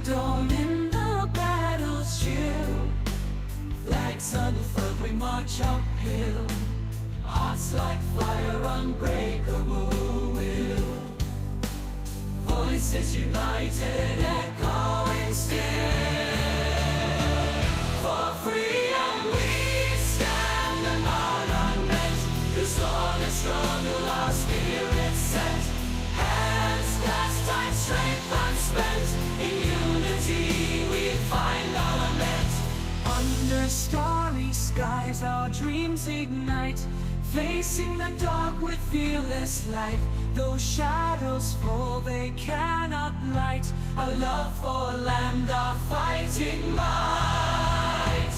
dawn in the battle's chill. Flags unfurled, we march uphill. Hearts like fire, unbreakable will. Voices united, echoing still. For freedom we stand and are unmet. This long and struggle our spirits set. Hands clasped, time, strength unspent. In unity we find our lament. Under starry skies our dreams ignite. Facing the dark with fearless light. Though shadows fall, they cannot light a love for land, our fighting might.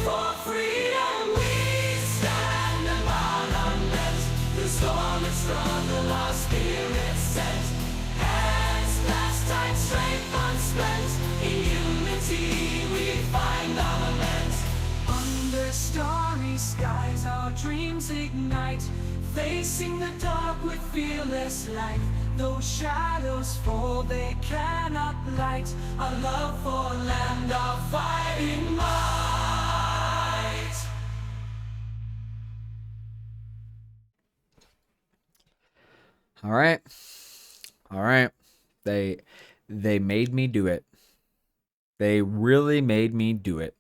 For freedom we stand and are unmet. The storm and struggle our spirits set. Hands clasped, tight, strength unspent. In unity we find our lament. Under starry skies our dreams ignite. Facing the dark with fearless light. Though shadows fall, they cannot light a love for land, our fighting might. All right. They made me do it. They really made me do it.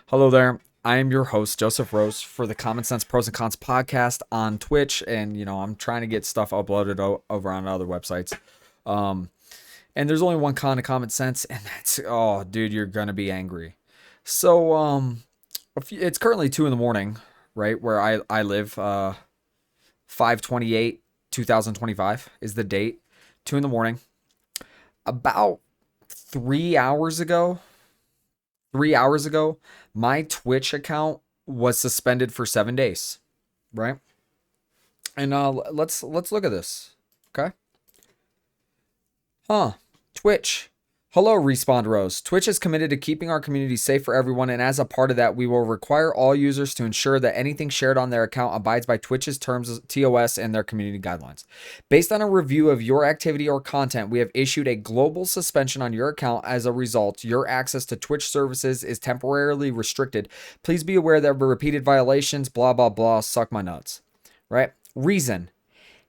Hello there. I am your host, Joseph Rose, for the Common Sense Pros and Cons podcast on Twitch. And, I'm trying to get stuff uploaded over on other websites. And there's only one con to Common Sense, and that's, oh, dude, you're going to be angry. So, it's currently 2 a.m, right, where I live. 5/28, 2025 is the date. 2 a.m. About 3 hours ago, my Twitch account was suspended for 7 days, right? And let's look at this, okay? Twitch. Hello, Respawn Rose. Twitch is committed to keeping our community safe for everyone, and as a part of that, we will require all users to ensure that anything shared on their account abides by Twitch's terms of TOS and their community guidelines. Based on a review of your activity or content, we have issued a global suspension on your account. As a result, your access to Twitch services is temporarily restricted. Please be aware that repeated violations, blah, blah, blah, suck my nuts, right? Reason.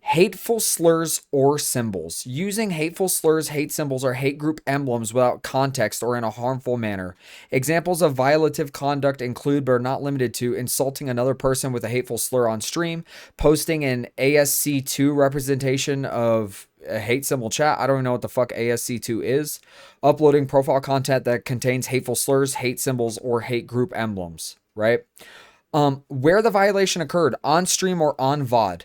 Hateful slurs or symbols. Using hateful slurs, hate symbols, or hate group emblems without context or in a harmful manner. Examples of violative conduct include, but are not limited to, insulting another person with a hateful slur on stream, posting an ASC2 representation of a hate symbol chat. I don't even know what the fuck ASC2 is. Uploading profile content that contains hateful slurs, hate symbols, or hate group emblems, right? Where the violation occurred, on stream or on VOD.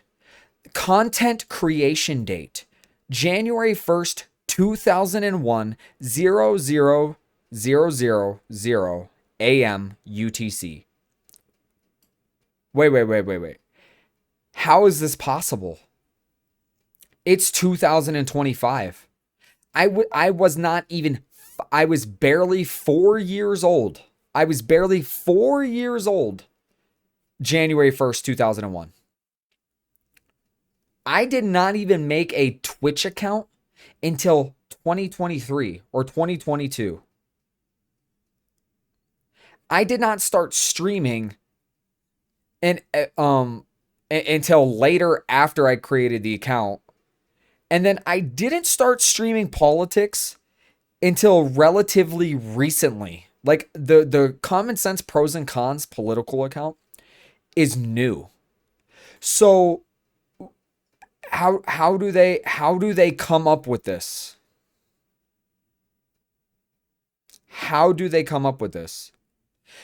Content creation date, January 1st, 2001, 0000 a.m. UTC. Wait. How is this possible? It's 2025. I was barely 4 years old. January 1st, 2001. I did not even make a Twitch account until 2023 or 2022. I did not start streaming until later after I created the account. And then I didn't start streaming politics until relatively recently. Like the Common Sense Pros and Cons political account is new. So how do they come up with this? How do they come up with this?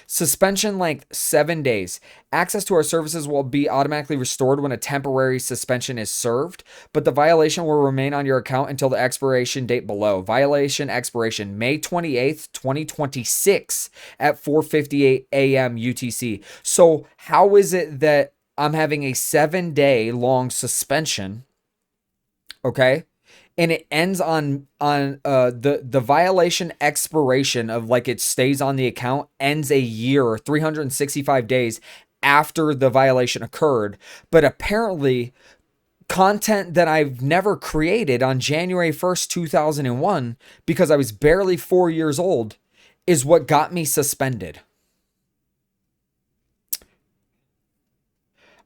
Suspension length 7 days. Access to our services will be automatically restored when a temporary suspension is served, but the violation will remain on your account until the expiration date below. Violation expiration May 28th, 2026 at 4:58 a.m. UTC. So how is it that I'm having a 7-day long suspension, okay, and it ends on the violation expiration of, like, it stays on the account, ends a year or 365 days after the violation occurred. But apparently content that I've never created on January 1st, 2001, because I was barely 4 years old, is what got me suspended.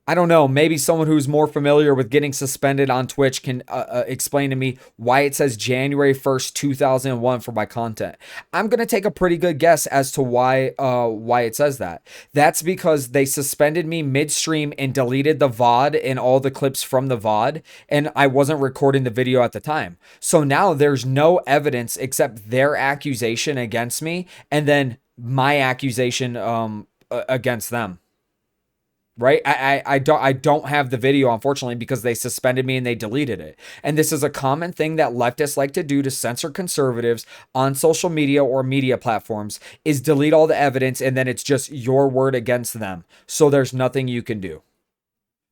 I don't know. Maybe someone who's more familiar with getting suspended on Twitch can explain to me why it says January 1st, 2001 for my content. I'm going to take a pretty good guess as to why it says that. That's because they suspended me midstream and deleted the VOD and all the clips from the VOD, and I wasn't recording the video at the time. So now there's no evidence except their accusation against me and then my accusation against them. Right? I don't have the video, unfortunately, because they suspended me and they deleted it. And this is a common thing that leftists like to do to censor conservatives on social media or media platforms, is delete all the evidence and then it's just your word against them. So there's nothing you can do.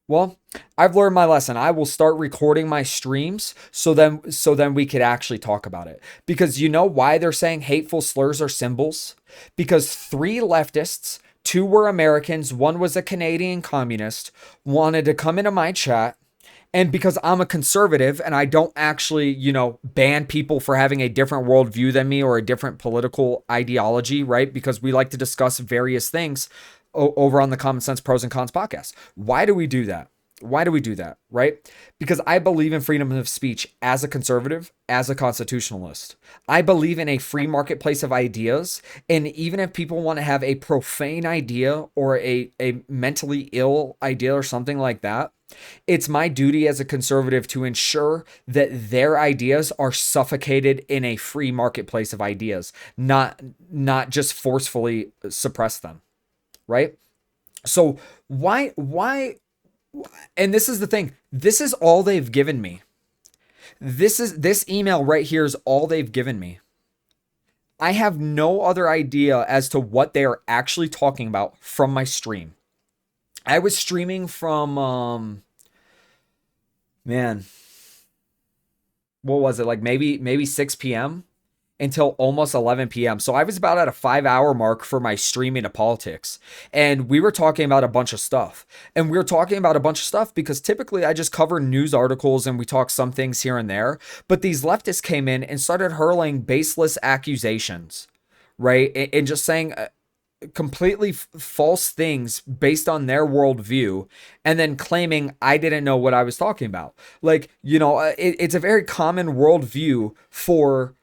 Well, I've learned my lesson. I will start recording my streams so then we could actually talk about it. Because you know why they're saying hateful slurs are symbols? Because 3 leftists, 2 were Americans, 1 was a Canadian communist, wanted to come into my chat. And because I'm a conservative and I don't actually, ban people for having a different worldview than me or a different political ideology, right? Because we like to discuss various things over on the Common Sense Pros and Cons podcast. Why do we do that? Why do we do that, right? Because I believe in freedom of speech as a conservative, as a constitutionalist. I believe in a free marketplace of ideas. And even if people want to have a profane idea or a mentally ill idea or something like that, it's my duty as a conservative to ensure that their ideas are suffocated in a free marketplace of ideas, not just forcefully suppress them, right? So why and this is the thing. This is all they've given me. This email right here is all they've given me. I have no other idea as to what they are actually talking about from my stream. I was streaming from what was it? Like maybe 6 p.m. until almost 11 p.m. So I was about at a 5-hour mark for my streaming of politics. And we were talking about a bunch of stuff. And we were talking about a bunch of stuff because typically I just cover news articles and we talk some things here and there. But these leftists came in and started hurling baseless accusations, right? And just saying completely false things based on their worldview, and then claiming I didn't know what I was talking about. Like, it's a very common worldview for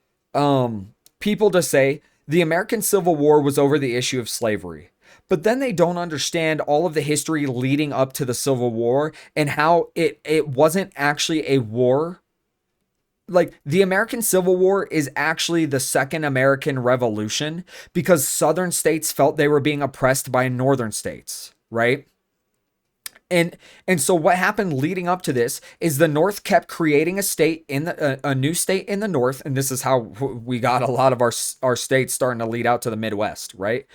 people to say the American Civil War was over the issue of slavery, but then they don't understand all of the history leading up to the Civil War and how it wasn't actually a war. Like, the American Civil War is actually the Second American Revolution because Southern states felt they were being oppressed by Northern states, right? And so what happened leading up to this is the North kept creating a new state in the North, and this is how we got a lot of our states starting to lead out to the Midwest, right?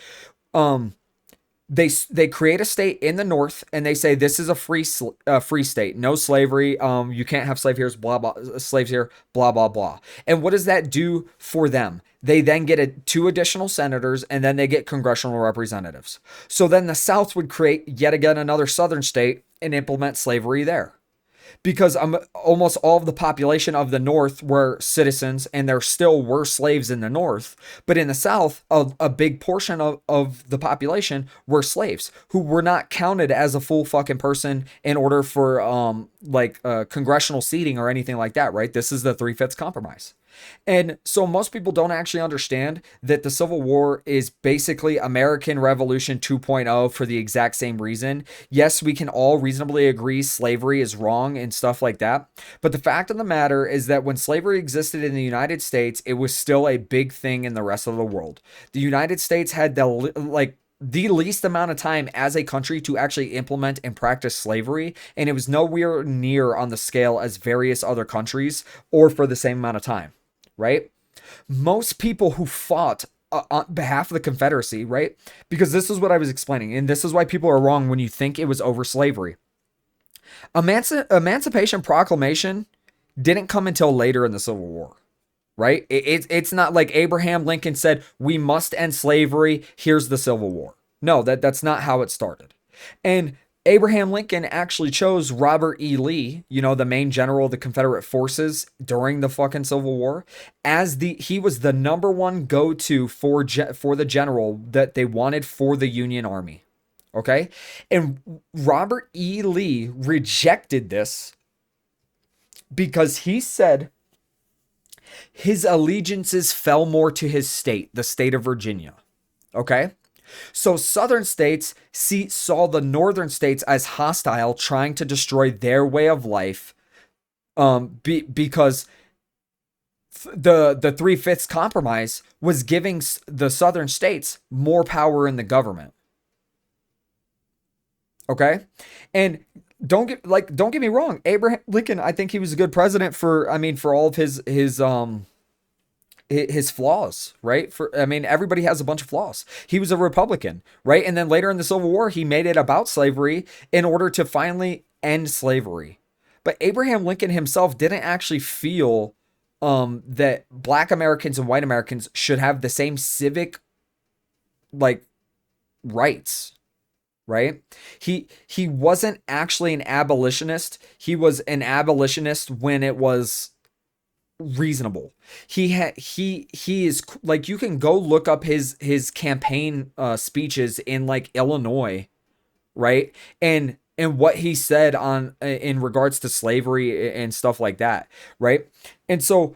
They create a state in the North and they say this is a free state, no slavery. You can't have slaves here, blah blah blah. And what does that do for them? They then get 2 additional senators and then they get congressional representatives. So then the South would create yet again another Southern state and implement slavery there. Because almost all of the population of the North were citizens and there still were slaves in the North. But in the South, a big portion of the population were slaves who were not counted as a full fucking person in order for congressional seating or anything like that, right? This is the 3/5 compromise. And so most people don't actually understand that the Civil War is basically American Revolution 2.0 for the exact same reason. Yes, we can all reasonably agree slavery is wrong and stuff like that. But the fact of the matter is that when slavery existed in the United States, it was still a big thing in the rest of the world. The United States had the least amount of time as a country to actually implement and practice slavery, and it was nowhere near on the scale as various other countries or for the same amount of time, right? Most people who fought on behalf of the Confederacy, right? Because this is what I was explaining, and this is why people are wrong when you think it was over slavery. Emancipation Proclamation didn't come until later in the Civil War, right? It's not like Abraham Lincoln said, we must end slavery. Here's the Civil War. No, that's not how it started. And Abraham Lincoln actually chose Robert E. Lee, the main general of the Confederate forces during the fucking Civil War, as he was the number one go-to for the general that they wanted for the Union Army. Okay? And Robert E. Lee rejected this because he said his allegiances fell more to his state, the state of Virginia. Okay? So southern states saw the northern states as hostile, trying to destroy their way of life, because the 3/5 compromise was giving the southern states more power in the government. Okay, and don't get me wrong, Abraham Lincoln, I think he was a good president for all of his flaws, right? Everybody has a bunch of flaws. He was a Republican, right? And then later in the Civil War, he made it about slavery in order to finally end slavery. But Abraham Lincoln himself didn't actually feel that Black Americans and white Americans should have the same civic rights, right? He wasn't actually an abolitionist. He was an abolitionist when it was reasonable. He is like, you can go look up his campaign speeches in Illinois, right? And what he said in regards to slavery and stuff like that, right? And so,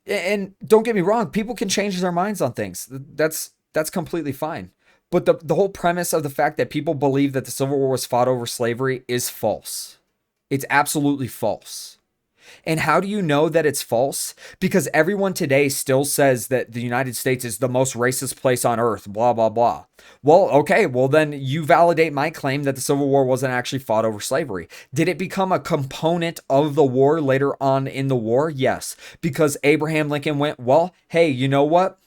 and don't get me wrong, people can change their minds on things. That's completely fine. But the whole premise of the fact that people believe that the Civil War was fought over slavery is false. It's absolutely false. And how do you know that it's false? Because everyone today still says that the United States is the most racist place on earth, blah, blah, blah. Well, okay, well then you validate my claim that the Civil War wasn't actually fought over slavery. Did it become a component of the war later on in the war? Yes, because Abraham Lincoln went, well, hey, you know what?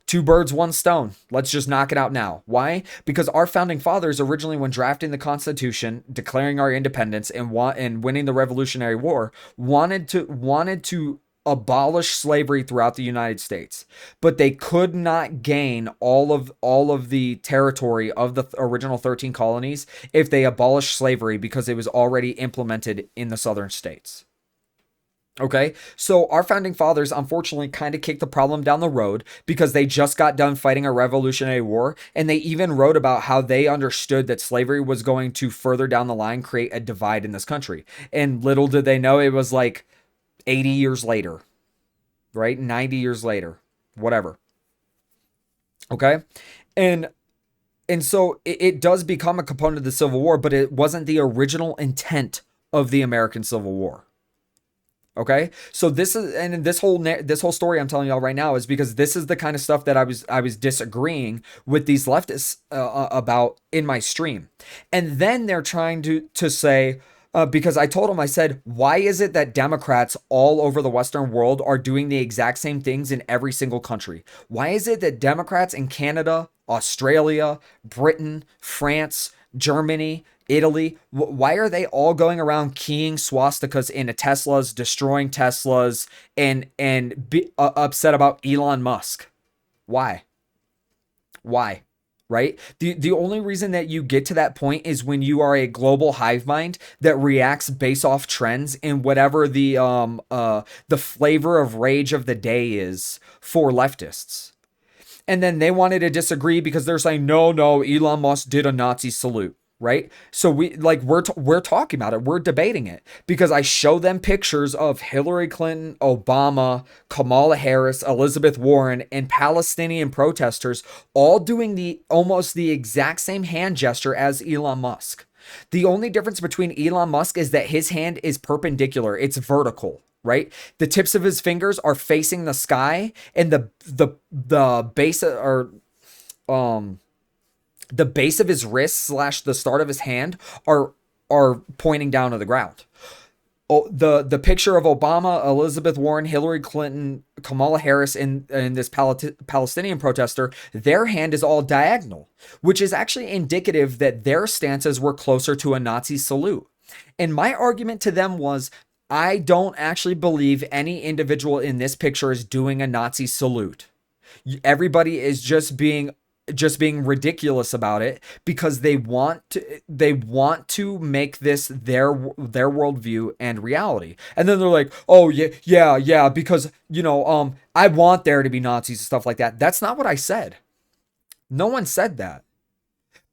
Two birds, one stone. Let's just knock it out now. Why? Because our founding fathers originally, when drafting the Constitution, declaring our independence, and winning the Revolutionary War, wanted to abolish slavery throughout the United States, but they could not gain all of the territory of the original 13 colonies if they abolished slavery, because it was already implemented in the southern states. Okay, so our founding fathers unfortunately kind of kicked the problem down the road because they just got done fighting a Revolutionary War, and they even wrote about how they understood that slavery was going to further down the line create a divide in this country. And little did they know it was 80 years later, right? 90 years later, whatever. Okay, and so it does become a component of the Civil War, but it wasn't the original intent of the American Civil War. Okay, so this whole story I'm telling y'all right now is because this is the kind of stuff that I was disagreeing with these leftists about in my stream, and then they're trying to say, because I told them, I said, why is it that Democrats all over the Western world are doing the exact same things in every single country? Why is it that Democrats in Canada, Australia, Britain, France, Germany, Italy, why are they all going around keying swastikas into Teslas, destroying Teslas, and be upset about Elon Musk? Why? Right? The only reason that you get to that point is when you are a global hive mind that reacts based off trends and whatever the flavor of rage of the day is for leftists. And then they wanted to disagree because they're saying, no, Elon Musk did a Nazi salute. Right? So we're talking about it. We're debating it because I show them pictures of Hillary Clinton, Obama, Kamala Harris, Elizabeth Warren, and Palestinian protesters all doing almost the exact same hand gesture as Elon Musk. The only difference between Elon Musk is that his hand is perpendicular. It's vertical. Right? The tips of his fingers are facing the sky, and the base the base of his wrist / the start of his hand are pointing down to the ground. Oh, the picture of Obama, Elizabeth Warren, Hillary Clinton, Kamala Harris, and this Palestinian protester, their hand is all diagonal, which is actually indicative that their stances were closer to a Nazi salute. And my argument to them was, I don't actually believe any individual in this picture is doing a Nazi salute. Everybody is just being ridiculous about it because they want to make this their worldview and reality. And then they're like, oh yeah, because I want there to be Nazis and stuff like that. That's not what I said. No one said that.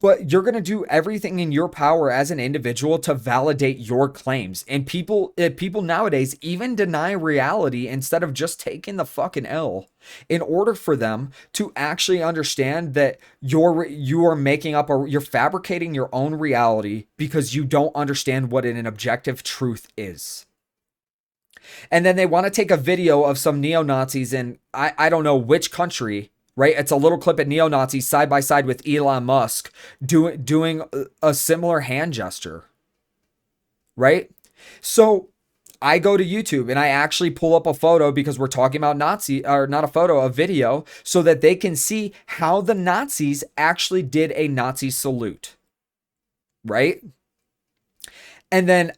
But you're going to do everything in your power as an individual to validate your claims. And people nowadays even deny reality instead of just taking the fucking L in order for them to actually understand that you are making up or you're fabricating your own reality because you don't understand what an objective truth is. And then they want to take a video of some neo-Nazis in I don't know which country, right? It's a little clip of neo-Nazis side by side with Elon Musk doing a similar hand gesture, right? So I go to YouTube and I actually pull up a photo because we're talking about Nazi, or not a photo, a video, so that they can see how the Nazis actually did a Nazi salute, right? And then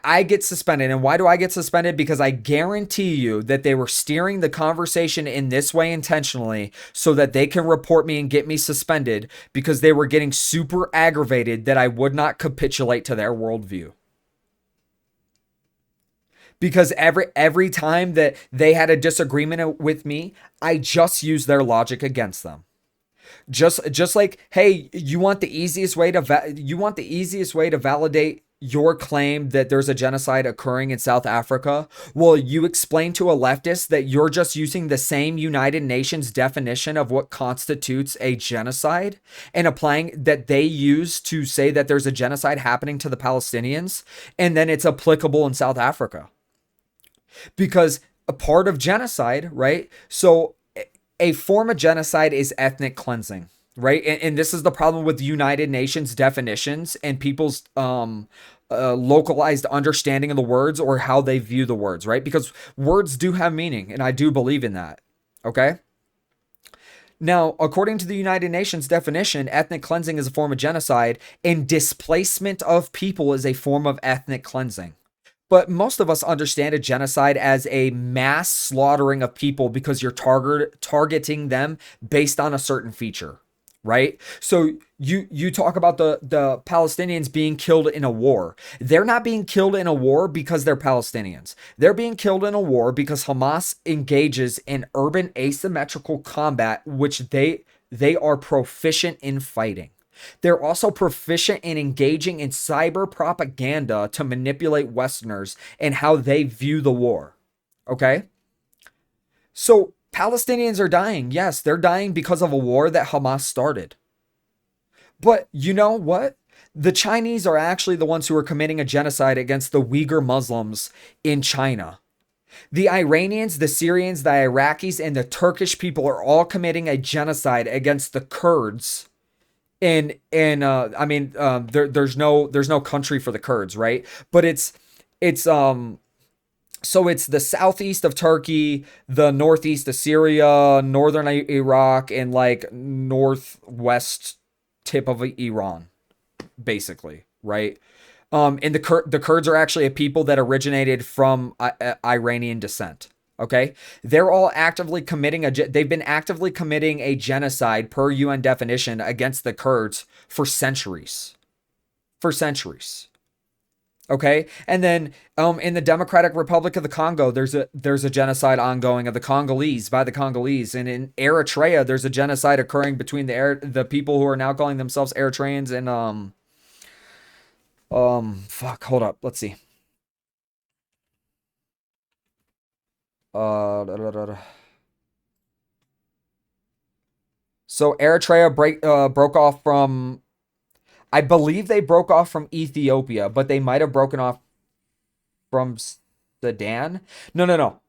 I get suspended. And why do I get suspended? Because I guarantee you that they were steering the conversation in this way intentionally so that they can report me and get me suspended because they were getting super aggravated that I would not capitulate to their worldview. Because every time that they had a disagreement with me, I just used their logic against them. Just like, hey, you want the easiest way to validate your claim that there's a genocide occurring in South Africa? Well, you explain to a leftist that you're just using the same United Nations definition of what constitutes a genocide and applying that they use to say that there's a genocide happening to the Palestinians, and then it's applicable in South Africa. Because a part of genocide, right? So a form of genocide is ethnic cleansing, right? And this is the problem with United Nations definitions and people's localized understanding of the words or how they view the words, right? Because words do have meaning, and I do believe in that, okay? Now, according to the United Nations definition, ethnic cleansing is a form of genocide, and displacement of people is a form of ethnic cleansing. But most of us understand a genocide as a mass slaughtering of people because you're targeting them based on a certain feature, right? So you talk about the Palestinians being killed in a war. They're not being killed in a war because they're Palestinians. They're being killed in a war because Hamas engages in urban asymmetrical combat, which they are proficient in fighting. They're also proficient in engaging in cyber propaganda to manipulate Westerners and how they view the war. Okay? So Palestinians are dying. Yes, they're dying because of a war that Hamas started. But you know what? The Chinese are actually the ones who are committing a genocide against the Uyghur Muslims in China. The Iranians, the Syrians, the Iraqis, and the Turkish people are all committing a genocide against the Kurds. There's no country for the Kurds, right? But so it's the southeast of Turkey, the northeast of Syria, northern Iraq, and like northwest tip of Iran, basically, right? And the Kurds are actually a people that originated from Iranian descent. Okay, they're all they've been actively committing a genocide per UN definition against the Kurds for centuries. Okay, and then in the Democratic Republic of the Congo, there's a genocide ongoing of the Congolese by the Congolese, and in Eritrea, there's a genocide occurring between the people who are now calling themselves Eritreans and hold up, let's see. Da, da, da, da. So Eritrea broke off from, I believe they broke off from Ethiopia, but they might have broken off from Sudan. No.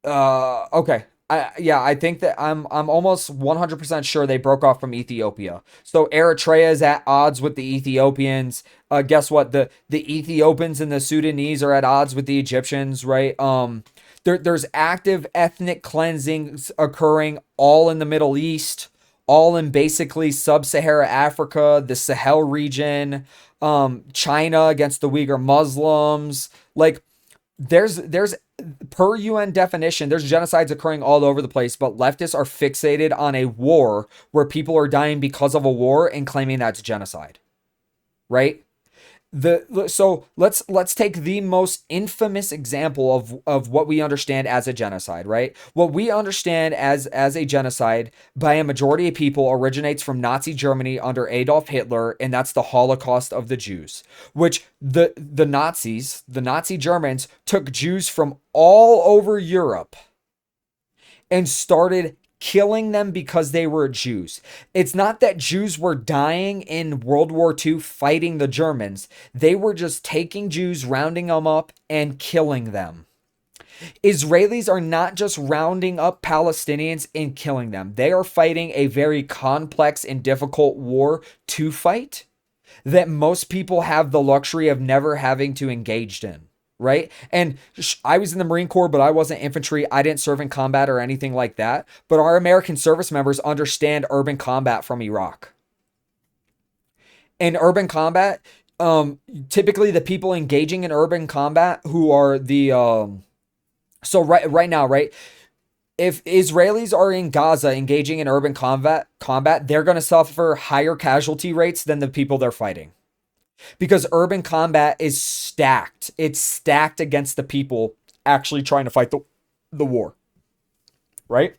Okay. I think that I'm almost 100% sure they broke off from Ethiopia. So Eritrea is at odds with the Ethiopians. Guess what? The Ethiopians and the Sudanese are at odds with the Egyptians, right? There's active ethnic cleansings occurring all in the Middle East, all in basically sub-Sahara Africa, the Sahel region, China against the Uyghur Muslims. Like there's per UN definition, there's genocides occurring all over the place, but leftists are fixated on a war where people are dying because of a war and claiming that's genocide. Right? So let's take the most infamous example of what we understand as a genocide, right? What we understand as a genocide by a majority of people originates from Nazi Germany under Adolf Hitler, and that's the Holocaust of the Jews, which the Nazis, the Nazi Germans, took Jews from all over Europe and started killing them because they were Jews. It's not that Jews were dying in World War II fighting the Germans. They were just taking Jews, rounding them up, and killing them. Israelis are not just rounding up Palestinians and killing them. They are fighting a very complex and difficult war to fight that most people have the luxury of never having to engage in. Right? And I was in the Marine Corps, but I wasn't infantry. I didn't serve in combat or anything like that. But our American service members understand urban combat from Iraq. In urban combat, typically the people engaging in urban combat who are the so right now, right? If Israelis are in Gaza engaging in urban combat, they're going to suffer higher casualty rates than the people they're fighting. Because urban combat is stacked. It's stacked against the people actually trying to fight the war. Right?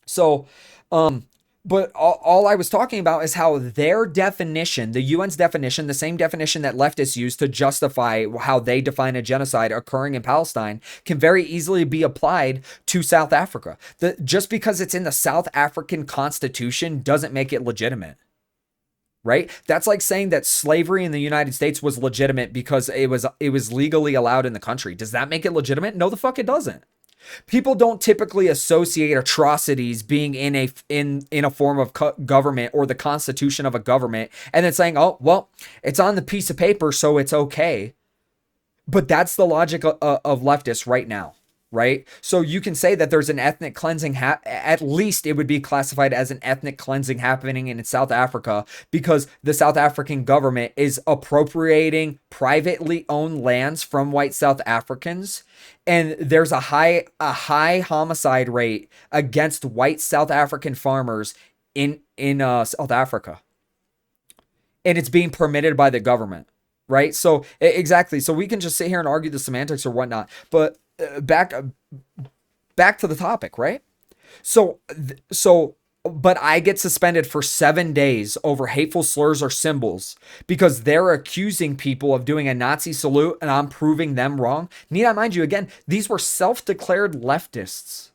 So, but all I was talking about is how their definition, the UN's definition, the same definition that leftists use to justify how they define a genocide occurring in Palestine, can very easily be applied to South Africa. Just because it's in the South African Constitution doesn't make it legitimate. Right? That's like saying that slavery in the United States was legitimate because it was legally allowed in the country. Does that make it legitimate? No, the fuck it doesn't. People don't typically associate atrocities being in a form of government or the constitution of a government and then saying, "Oh, well, it's on the piece of paper, so it's okay." But that's the logic of leftists right now. Right? So you can say that there's an ethnic cleansing, at least it would be classified as an ethnic cleansing happening in South Africa because the South African government is appropriating privately owned lands from white South Africans. And there's a high homicide rate against white South African farmers in South Africa. And it's being permitted by the government. Right? So exactly. So we can just sit here and argue the semantics or whatnot, but back to the topic, right? So, but I get suspended for 7 days over hateful slurs or symbols because they're accusing people of doing a Nazi salute and I'm proving them wrong. Need I mind you again, these were self-declared leftists,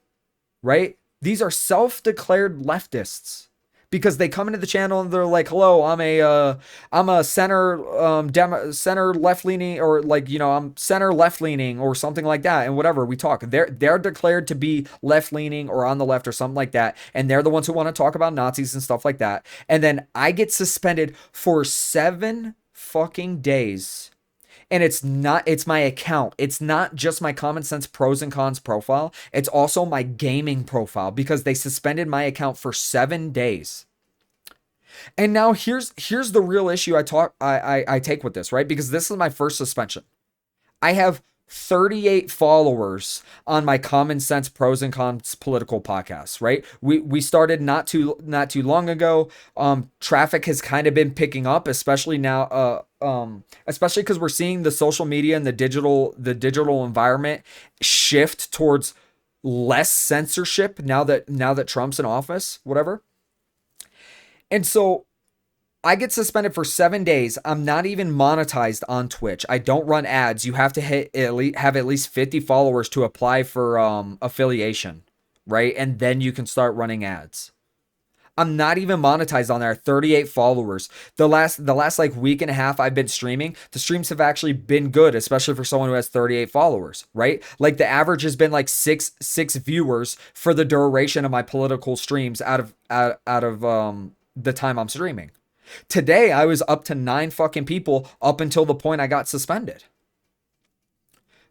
right? These are self-declared leftists. Because they come into the channel and they're like, "Hello, I'm a center left leaning, or I'm center left leaning or something like that," and whatever we talk. They're declared to be left leaning or on the left or something like that, and they're the ones who want to talk about Nazis and stuff like that. And then I get suspended for 7 fucking days. And it's my account. It's not just my Common Sense Pros and Cons profile. It's also my gaming profile because they suspended my account for 7 days. And now here's the real issue I take with this, right? Because this is my first suspension. I have 38 followers on my Common Sense Pros and Cons political podcast, right? We started not too long ago. Traffic has kind of been picking up, especially now, especially because we're seeing the social media and the digital environment shift towards less censorship now that Trump's in office, whatever. And so I get suspended for 7 days. I'm not even monetized on Twitch. I don't run ads. You have to have at least 50 followers to apply for affiliation, right? And then you can start running ads. I'm not even monetized on there. 38 followers. The last like week and a half I've been streaming, the streams have actually been good, especially for someone who has 38 followers, right? Like the average has been like six viewers for the duration of my political streams out of the time I'm streaming. Today, I was up to 9 fucking people up until the point I got suspended.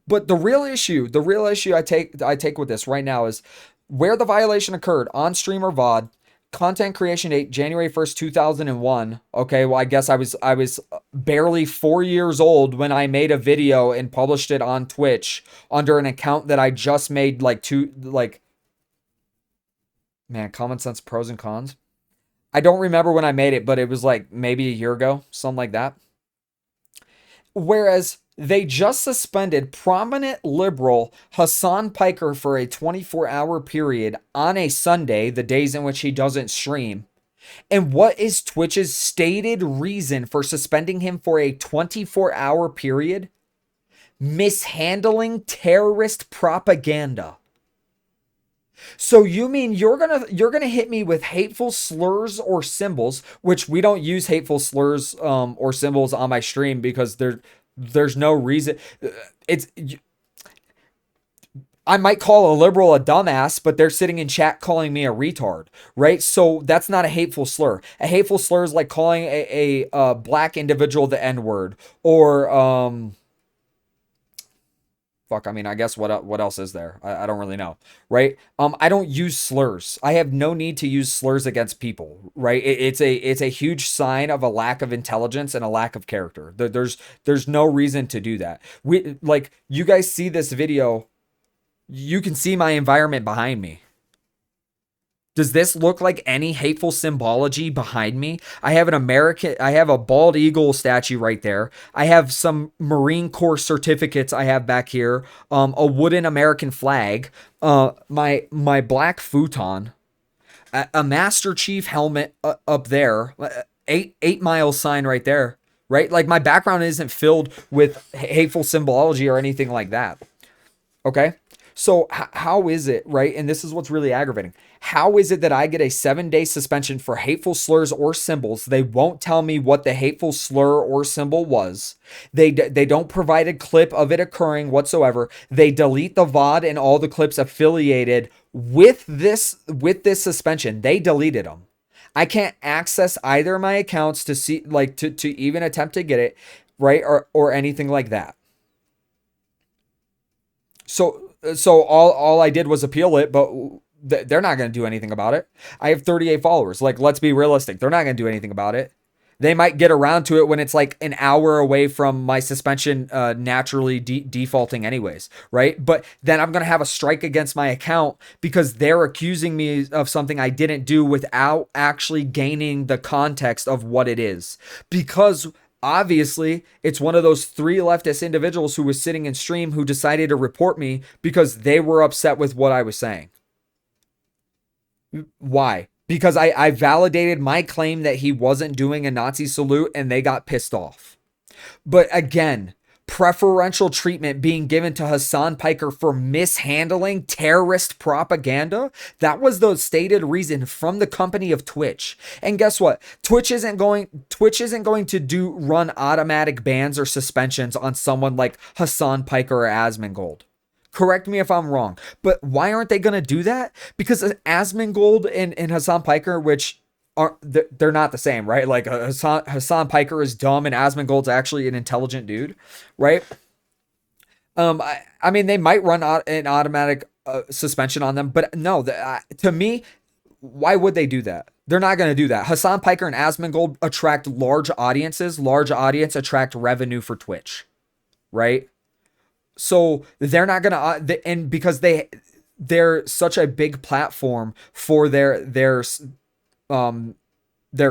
But the real issue I take with this right now is where the violation occurred, on stream or VOD. Content creation date January 1st, 2001. Okay, well I guess I was barely 4 years old when I made a video and published it on Twitch under an account that I just made like man, Common Sense Pros and Cons. I don't remember when I made it, but it was like maybe a year ago, something like that. Whereas they just suspended prominent liberal Hassan Piker for a 24-hour period on a Sunday, the days in which he doesn't stream. And what is Twitch's stated reason for suspending him for a 24-hour period? Mishandling terrorist propaganda. So you mean you're gonna hit me with hateful slurs or symbols, which we don't use hateful slurs or symbols on my stream because there's no reason. It's I might call a liberal a dumbass, but they're sitting in chat calling me a retard, right? So that's not a hateful slur. A hateful slur is like calling a black individual the N-word, or fuck, I mean, I guess what else is there? I don't really know, right? I don't use slurs. I have no need to use slurs against people, right? It's a huge sign of a lack of intelligence and a lack of character. There's no reason to do that. Like, you guys see this video, you can see my environment behind me. Does this look like any hateful symbology behind me? I have a bald eagle statue right there. I have some Marine Corps certificates I have back here. A wooden American flag. My black futon. A Master Chief helmet up there. 8 mile sign right there. Right? Like, my background isn't filled with hateful symbology or anything like that. Okay? So how is it, right? And this is what's really aggravating. How is it that I get a 7-day suspension for hateful slurs or symbols? They won't tell me what the hateful slur or symbol was. They don't provide a clip of it occurring whatsoever. They delete the VOD and all the clips affiliated with this suspension. They deleted them. I can't access either of my accounts to see, like, to even attempt to get it, right? Or anything like that. So all I did was appeal it, but they're not going to do anything about it. I have 38 followers. Like, let's be realistic. They're not going to do anything about it. They might get around to it when it's like an hour away from my suspension naturally defaulting anyways, right? But then I'm going to have a strike against my account because they're accusing me of something I didn't do without actually gaining the context of what it is. Because obviously, it's one of those 3 leftist individuals who was sitting in stream who decided to report me because they were upset with what I was saying. Why? Because I validated my claim that he wasn't doing a Nazi salute and they got pissed off. But again, preferential treatment being given to Hassan Piker for mishandling terrorist propaganda. That was the stated reason from the company of Twitch. And guess what? Twitch isn't going to run automatic bans or suspensions on someone like Hassan Piker or Asmongold. Correct me if I'm wrong, but why aren't they going to do that? Because Asmongold and Hassan Piker, which they're not the same, right? Like, Hassan Piker is dumb and Asmongold's actually an intelligent dude, right? I mean, they might run an automatic suspension on them, but no, to me, why would they do that? They're not going to do that. Hassan Piker and Asmongold attract large audiences. Large audience attract revenue for Twitch, right? So they're not going to, and because they're such a big platform for their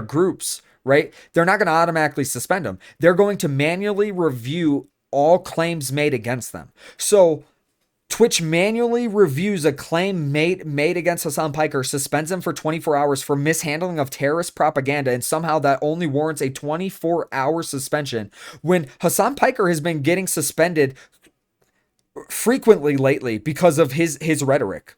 groups, right? They're not going to automatically suspend them. They're going to manually review all claims made against them. So Twitch manually reviews a claim made against Hassan Piker, suspends him for 24 hours for mishandling of terrorist propaganda, and somehow that only warrants a 24-hour suspension when Hassan Piker has been getting suspended frequently lately because of his rhetoric,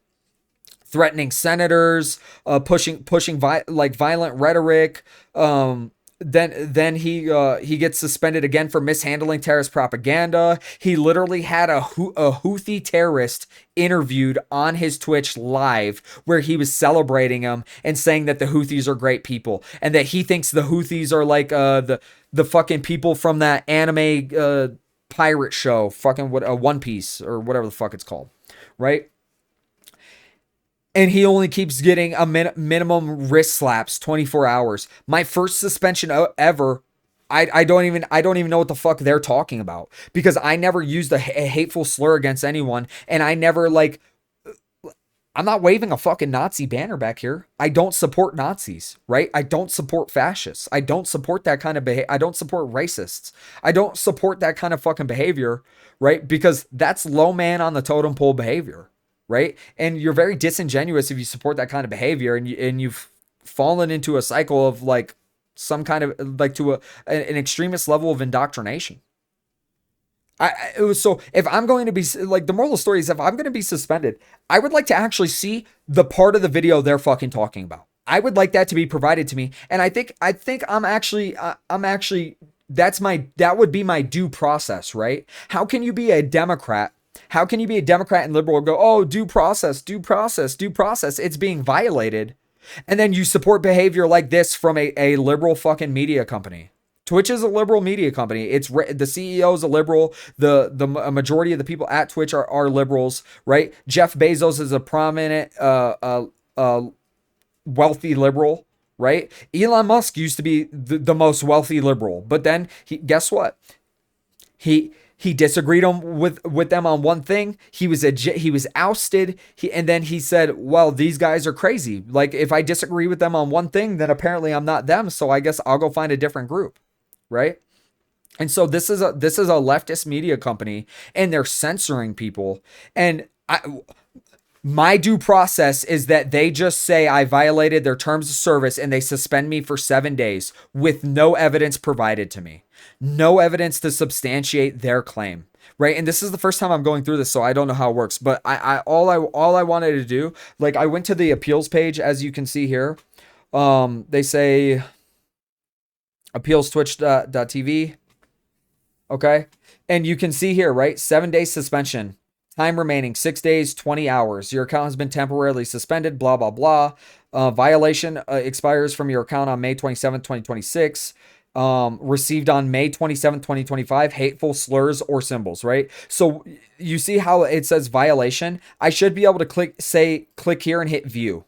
threatening senators, pushing violent rhetoric. Then he gets suspended again for mishandling terrorist propaganda. He literally had a Houthi terrorist interviewed on his Twitch live where he was celebrating him and saying that the Houthis are great people and that he thinks the Houthis are like the fucking people from that anime pirate show, fucking One Piece or whatever the fuck it's called, right? and he only keeps getting a minimum wrist slaps 24 hours. My first suspension ever. I don't even know what the fuck they're talking about, because I never used a hateful slur against anyone, and I never, like, I'm not waving a fucking Nazi banner back here. I don't support Nazis, right? I don't support fascists. I don't support that kind of behavior. I don't support racists. I don't support that kind of fucking behavior, right? Because that's low man on the totem pole behavior, right? And you're very disingenuous if you support that kind of behavior, and you've fallen into a cycle of, like, some kind of, like, to an extremist level of indoctrination. It was, so if I'm going to be, like, the moral of the story is, if I'm going to be suspended, I would like to actually see the part of the video they're fucking talking about. I would like that to be provided to me. And I think I'm actually that would be my due process, right? How can you be a Democrat? How can you be a Democrat and liberal and go, oh, due process, due process, due process? It's being violated. And then you support behavior like this from a liberal fucking media company. Twitch is a liberal media company. It's the CEO is a liberal. The majority of the people at Twitch are liberals, right? Jeff Bezos is a prominent, wealthy liberal, right? Elon Musk used to be the most wealthy liberal, but then guess what? He disagreed with them on one thing. He was ousted. And then he said, well, these guys are crazy. Like, if I disagree with them on one thing, then apparently I'm not them. So I guess I'll go find a different group. Right. And so this is a leftist media company, and they're censoring people. And my due process is that they just say I violated their terms of service, and they suspend me for 7 days with no evidence provided to me, no evidence to substantiate their claim. Right. And this is the first time I'm going through this, so I don't know how it works. But all I wanted to do, like, I went to the appeals page, as you can see here. They say appeals twitch.tv. Okay. And you can see here, right? 7 days suspension. Time remaining 6 days, 20 hours. Your account has been temporarily suspended, blah, blah, blah. Violation expires from your account on May 27th, 2026. Received on May 27th, 2025. Hateful slurs or symbols, right? So you see how it says violation? I should be able to click here and hit view.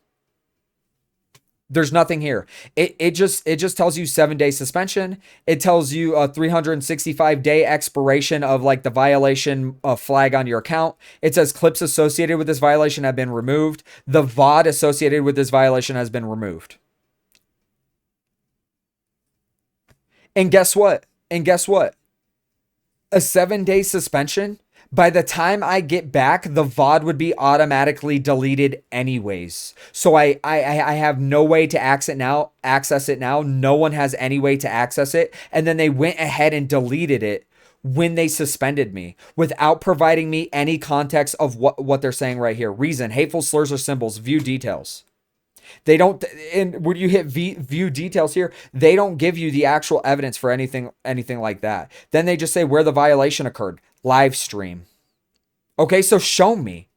There's nothing here. It just tells you 7 day suspension. It tells you a 365-day expiration of, like, the violation flag on your account. It says clips associated with this violation have been removed. The VOD associated with this violation has been removed. And guess what? A 7 day suspension, by the time I get back, the VOD would be automatically deleted anyways. So I have no way to access it now. No one has any way to access it. And then they went ahead and deleted it when they suspended me, without providing me any context of what they're saying right here. Reason: hateful slurs or symbols. View details. They don't, and when you hit view details here, they don't give you the actual evidence for anything like that. Then they just say where the violation occurred. Live stream. Okay, so show me.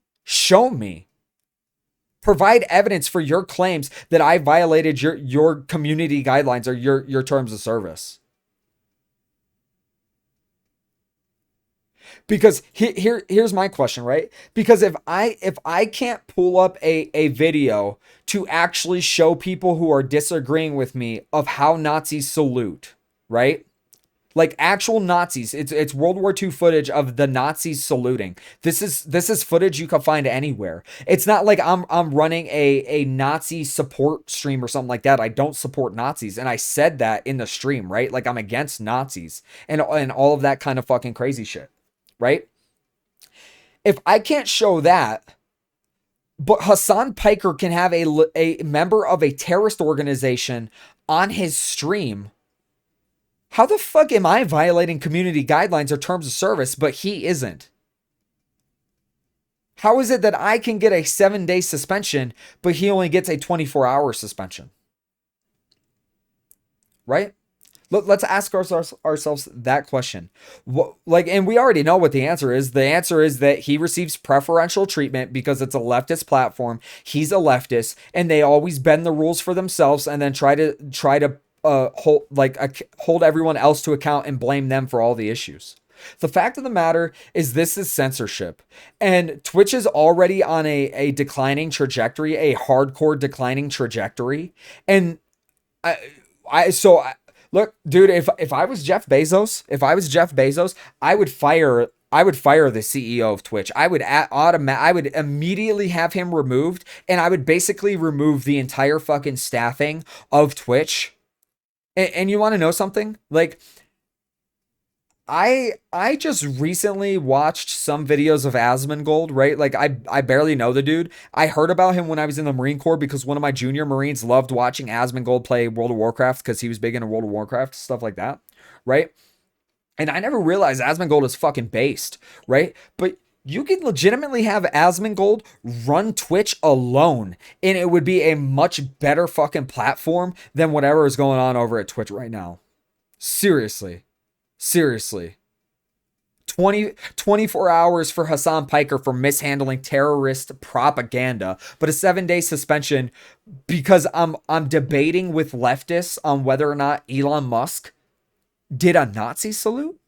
Provide evidence for your claims that I violated your community guidelines or your terms of service. Because here's my question, right? Because if I can't pull up a video to actually show people who are disagreeing with me of how Nazis salute, right? Like actual Nazis. It's World War II footage of the Nazis saluting. This is footage you can find anywhere. It's not like I'm running a Nazi support stream or something like that. I don't support Nazis. And I said that in the stream, right? Like I'm against Nazis and all of that kind of fucking crazy shit, right? If I can't show that, but Hassan Piker can have a member of a terrorist organization on his stream, how the fuck am I violating community guidelines or terms of service, but he isn't? How is it that I can get a 7 day suspension, but he only gets a 24-hour suspension? Right? Let's ask ourselves that question. And we already know what the answer is. The answer is that he receives preferential treatment because it's a leftist platform. He's a leftist, and they always bend the rules for themselves and then try to hold everyone else to account and blame them for all the issues. The fact of the matter is this is censorship. And Twitch is already on a declining trajectory, a hardcore declining trajectory. And I, look, dude, if I was Jeff Bezos, I would fire the CEO of Twitch. I would immediately have him removed, and I would basically remove the entire fucking staffing of Twitch. And you want to know something? Like, I just recently watched some videos of Asmongold, right? Like I barely know the dude. I heard about him when I was in the Marine Corps because one of my junior Marines loved watching Asmongold play World of Warcraft because he was big into World of Warcraft, stuff like that, right? And I never realized Asmongold is fucking based, right? But you can legitimately have Asmongold run Twitch alone, and it would be a much better fucking platform than whatever is going on over at Twitch right now. Seriously. Seriously. 24 hours for Hassan Piker for mishandling terrorist propaganda, but a 7-day suspension because I'm debating with leftists on whether or not Elon Musk did a Nazi salute.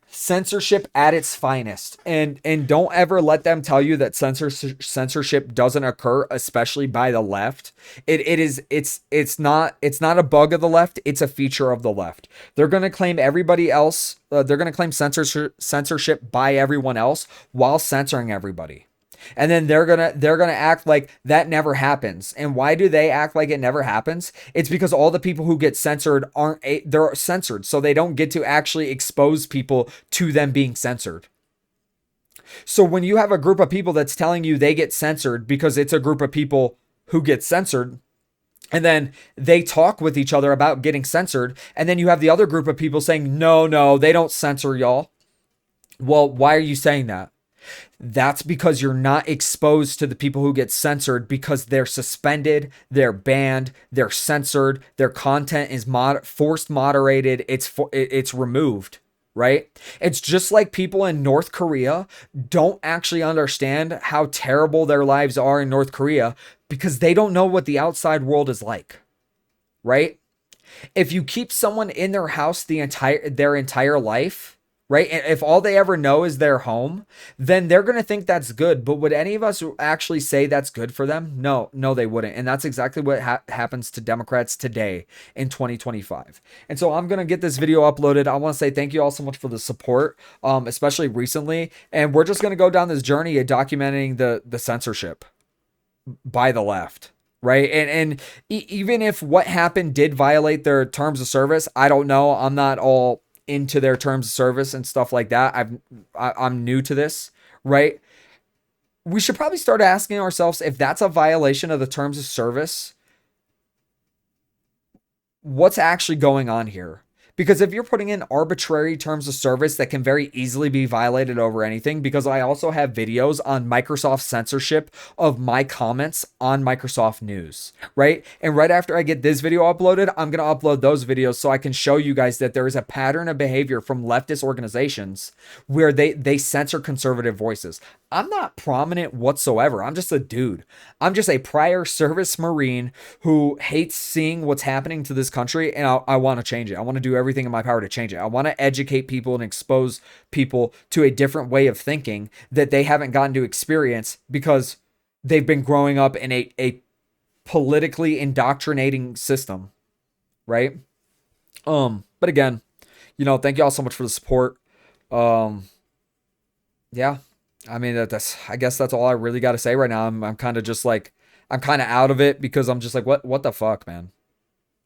Censorship at its finest, and don't ever let them tell you that censorship doesn't occur, especially by the left. It's not a bug of the left, it's a feature of the left. They're going to claim everybody else, they're going to claim censorship by everyone else while censoring everybody. And then they're gonna act like that never happens. And why do they act like it never happens? It's because all the people who get censored they're censored, so they don't get to actually expose people to them being censored. So when you have a group of people that's telling you they get censored because it's a group of people who get censored, and then they talk with each other about getting censored, and then you have the other group of people saying, no, they don't censor y'all. Well, why are you saying that? That's because you're not exposed to the people who get censored because they're suspended, they're banned, they're censored, their content is forced moderated, it's removed, right? It's just like people in North Korea don't actually understand how terrible their lives are in North Korea because they don't know what the outside world is like, right? If you keep someone in their house their entire life, right? And if all they ever know is their home, then they're going to think that's good. But would any of us actually say that's good for them? No, they wouldn't. And that's exactly what happens to Democrats today in 2025. And so I'm going to get this video uploaded. I want to say thank you all so much for the support, especially recently. And we're just going to go down this journey of documenting the censorship by the left. Right. And even if what happened did violate their terms of service, I don't know. I'm not all into their terms of service and stuff like that. I'm new to this, right? We should probably start asking ourselves if that's a violation of the terms of service, what's actually going on here? Because if you're putting in arbitrary terms of service that can very easily be violated over anything, because I also have videos on Microsoft censorship of my comments on Microsoft News, right? And right after I get this video uploaded, I'm going to upload those videos so I can show you guys that there is a pattern of behavior from leftist organizations where they censor conservative voices. I'm not prominent whatsoever. I'm just a dude. I'm just a prior service Marine who hates seeing what's happening to this country, and I want to change it. I want to do everything in my power to change it. I want to educate people and expose people to a different way of thinking that they haven't gotten to experience because they've been growing up in a politically indoctrinating system, right? But again, thank you all so much for the support. Yeah. I mean, I guess that's all I really got to say right now. I'm kind of just like, I'm kind of out of it because I'm just like, what the fuck, man?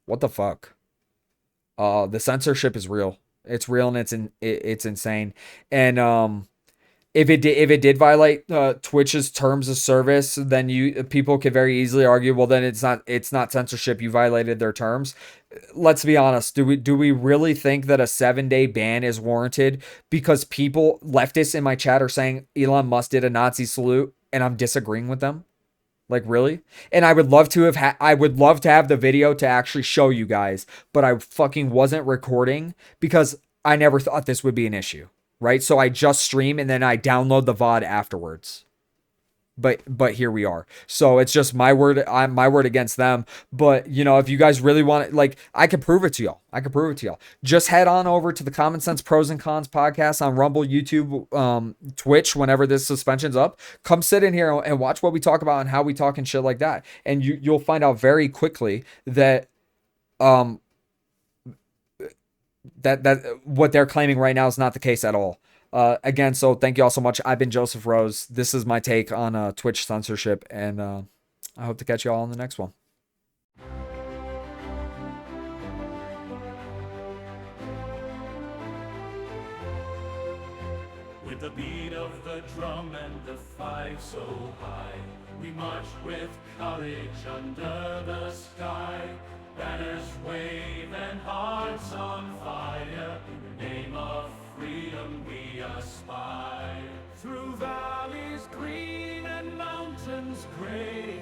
What the fuck? The censorship is real. It's real and it's insane. And if it did violate Twitch's terms of service, then people could very easily argue, well, then it's not censorship. You violated their terms. Let's be honest. Do we really think that a 7-day ban is warranted because leftists in my chat are saying Elon Musk did a Nazi salute and I'm disagreeing with them? Like, really? And I would love to have the video to actually show you guys, but I fucking wasn't recording because I never thought this would be an issue, right? So I just stream and then I download the VOD afterwards. but here we are. So it's just my word against them. But if you guys really want it, like, I can prove it to y'all. Just head on over to the Common Sense Pros and Cons podcast on Rumble, YouTube, Twitch. Whenever this suspension's up, come sit in here and watch what we talk about and how we talk and shit like that, and you'll find out very quickly that that what they're claiming right now is not the case at all. Again, so thank you all so much. I've been Joseph Rose. This is my take on Twitch censorship, and I hope to catch you all in the next one. With the beat of the drum and the fife so high, we march with courage under the sky. Banners wave and hearts on fire. In the name of freedom we aspire. Through valleys green and mountains gray,